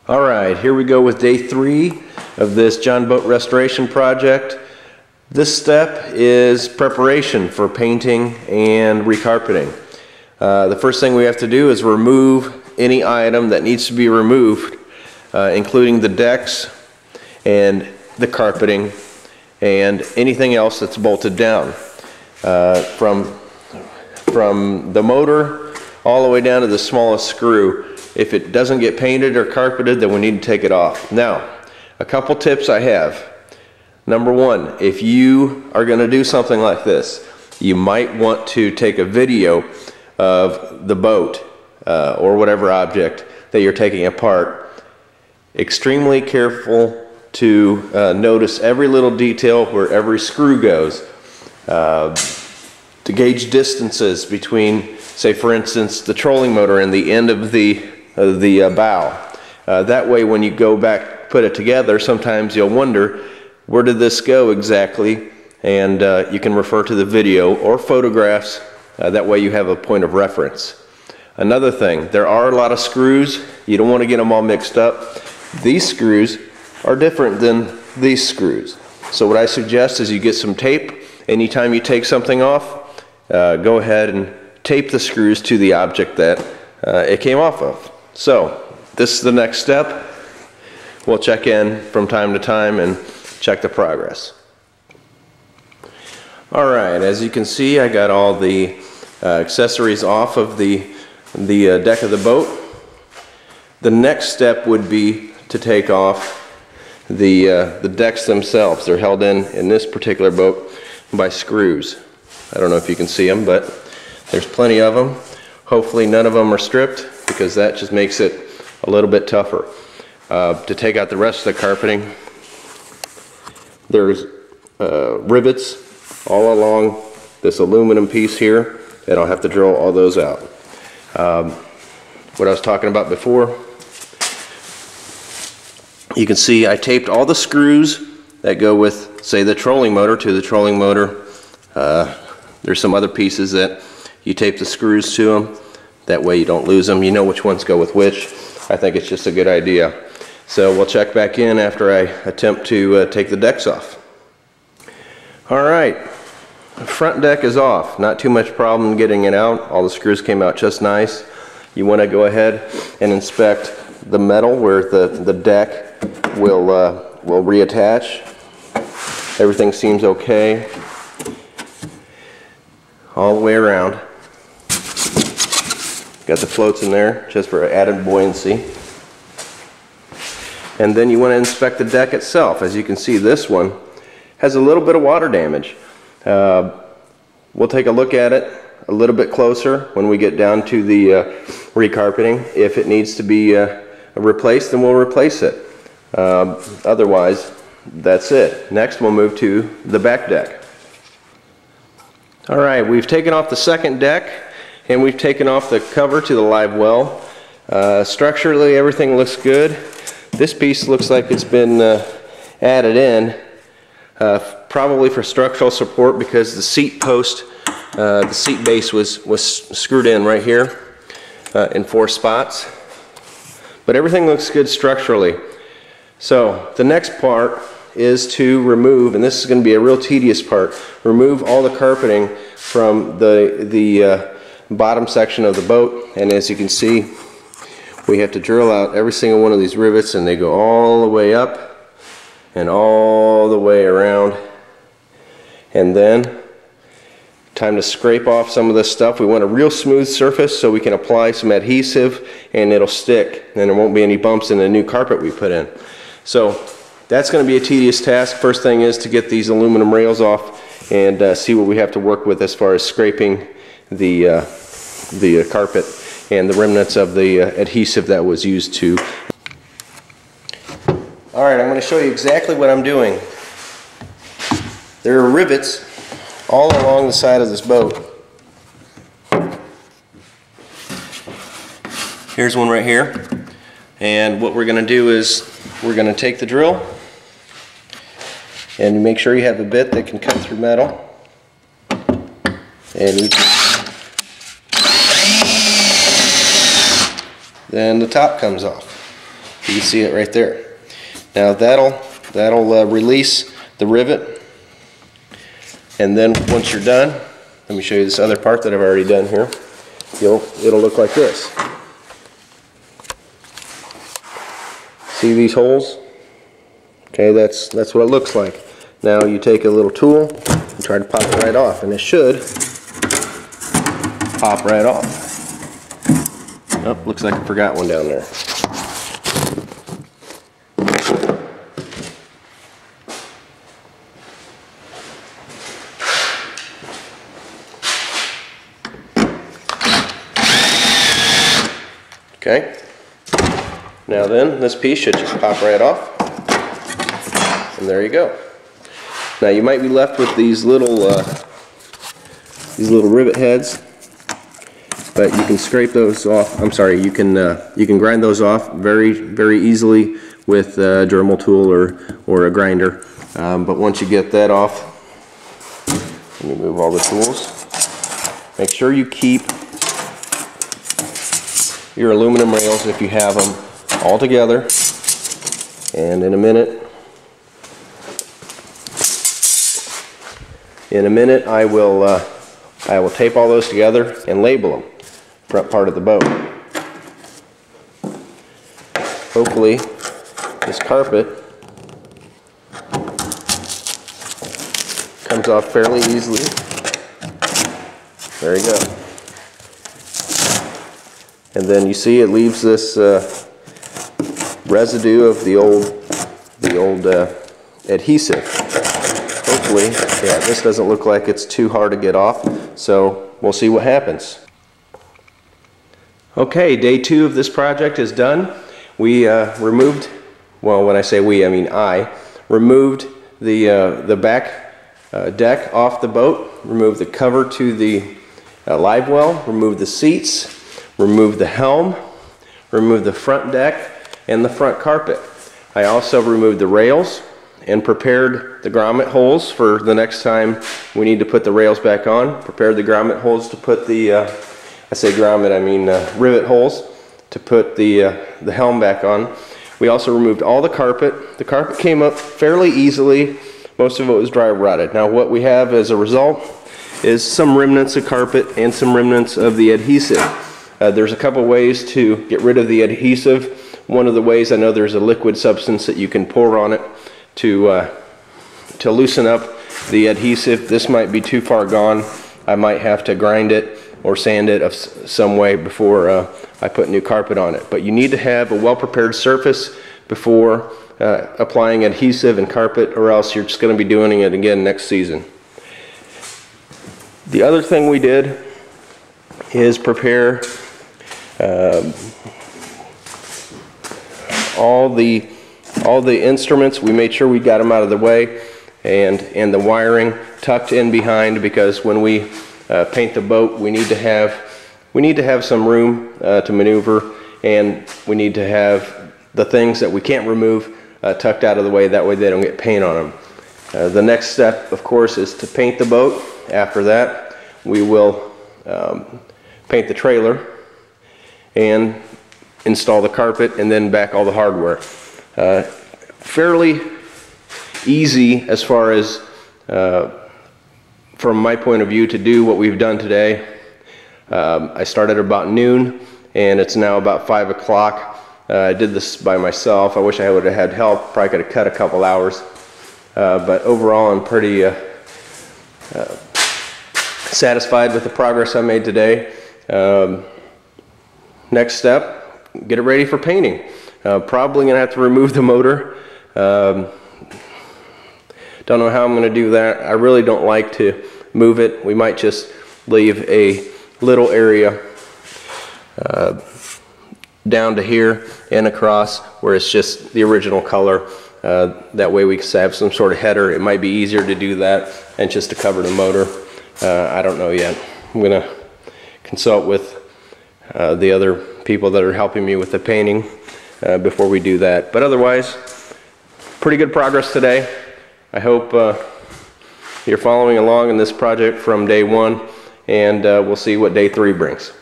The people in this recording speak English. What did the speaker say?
Alright, here we go with day 3 of this Jon Boat Restoration project. This step is preparation for painting and recarpeting. The first thing we have to do is remove any item that needs to be removed, including the decks and the carpeting and anything else that's bolted down. From the motor all the way down to the smallest screw. If it doesn't get painted or carpeted, then we need to take it off. Now, a couple tips I have. Number one, if you are going to do something like this, you might want to take a video of the boat or whatever object that you're taking apart. Extremely careful to notice every little detail where every screw goes. To gauge distances between, say for instance, the trolling motor and the end of the bow. That way when you go back, put it together, sometimes you'll wonder, where did this go exactly? And you can refer to the video or photographs. That way you have a point of reference. Another thing, there are a lot of screws. You don't want to get them all mixed up. These screws are different than these screws. So what I suggest is you get some tape. Anytime you take something off, go ahead and tape the screws to the object that it came off of. So this is the next step. We'll check in from time to time and check the progress. Alright, as you can see, I got all the accessories off of the deck of the boat. The next step would be to take off the decks themselves. They're held in this particular boat by screws. I don't know if you can see them, but there's plenty of them. Hopefully none of them are stripped, because that just makes it a little bit tougher. To take out the rest of the carpeting, there's rivets all along this aluminum piece here, and I'll have to drill all those out. What I was talking about before, you can see I taped all the screws that go with, say, the trolling motor to the trolling motor. There's some other pieces that you tape the screws to them. That way you don't lose them. You know which ones go with which. I think it's just a good idea. So we'll check back in after I attempt to take the decks off. Alright, the front deck is off. Not too much problem getting it out. All the screws came out just nice. You want to go ahead and inspect the metal where the deck will reattach. Everything seems okay all the way around. Got the floats in there just for added buoyancy. And then you want to inspect the deck itself. As you can see, this one has a little bit of water damage. We'll take a look at it a little bit closer when we get down to the recarpeting. If it needs to be replaced, then we'll replace it. Otherwise, that's it. Next, we'll move to the back deck. Alright, we've taken off the second deck, and we've taken off the cover to the live well. Structurally, everything looks good. This piece looks like it's been added in, probably for structural support, because the seat post, the seat base was screwed in right here in 4 spots. But everything looks good structurally. So the next part is to remove, and this is going to be a real tedious part, remove all the carpeting from the bottom section of the boat. And as you can see, we have to drill out every single one of these rivets, and they go all the way up and all the way around. And then time to scrape off some of this stuff. We want a real smooth surface so we can apply some adhesive and it'll stick, and there won't be any bumps in the new carpet we put in. So that's going to be a tedious task. First thing is to get these aluminum rails off and see what we have to work with as far as scraping the carpet and the remnants of the adhesive that was used to. Alright, I'm going to show you exactly what I'm doing. There are rivets all along the side of this boat. Here's one right here. And what we're going to do is we're going to take the drill and make sure you have a bit that can cut through metal. And then the top comes off. You can see it right there. Now that'll release the rivet, and then once you're done, let me show you this other part that I've already done here. It'll look like this. See these holes? Okay, that's what it looks like. Now you take a little tool and try to pop it right off, and it should pop right off. Oh, looks like I forgot one down there. Okay. Now then, this piece should just pop right off. And there you go. Now you might be left with these little rivet heads, but you can scrape those off. I'm sorry, you can grind those off very easily with a Dremel tool or a grinder. But once you get that off, let me move all the tools. Make sure you keep your aluminum rails, if you have them, all together. And in a minute I will tape all those together and label them, front part of the boat. Hopefully this carpet comes off fairly easily. There you go. And then you see it leaves this residue of the old adhesive. Hopefully, yeah, this doesn't look like it's too hard to get off, so we'll see what happens. Okay, day 2 of this project is done. We removed, well, when I say we, I mean I removed the back deck off the boat, removed the cover to the live well, removed the seats, removed the helm, removed the front deck and the front carpet. I also removed the rails and prepared the grommet holes for the next time we need to put the rails back on. Prepared the grommet holes to put the, I say grommet, I mean rivet holes to put the helm back on. We also removed all the carpet. The carpet came up fairly easily. Most of it was dry rotted. Now what we have as a result is some remnants of carpet and some remnants of the adhesive. There's a couple ways to get rid of the adhesive. One of the ways, I know there's a liquid substance that you can pour on it to loosen up the adhesive. This might be too far gone. I might have to grind it or sand it of some way before I put new carpet on it. But you need to have a well-prepared surface before applying adhesive and carpet, or else you're just going to be doing it again next season. The other thing we did is prepare all the instruments. We made sure we got them out of the way, and the wiring tucked in behind, because when we paint the boat, we need to have some room to maneuver, and we need to have the things that we can't remove tucked out of the way. That way they don't get paint on them. The next step, of course, is to paint the boat. After that, we will paint the trailer and install the carpet, and then back all the hardware. Fairly easy as far as from my point of view to do what we've done today. I started about noon and it's now about 5 o'clock. I did this by myself. I wish I would have had help. Probably could have cut a couple hours, but overall I'm pretty satisfied with the progress I made today. Next step, get it ready for painting. Probably gonna have to remove the motor. Don't know how I'm gonna do that. I really don't like to move it. We might just leave a little area down to here and across where it's just the original color. That way we can have some sort of header. It might be easier to do that and just to cover the motor. I don't know yet. I'm gonna consult with the other people that are helping me with the painting before we do that. But otherwise, pretty good progress today. I hope you're following along in this project from day 1, and we'll see what day 3 brings.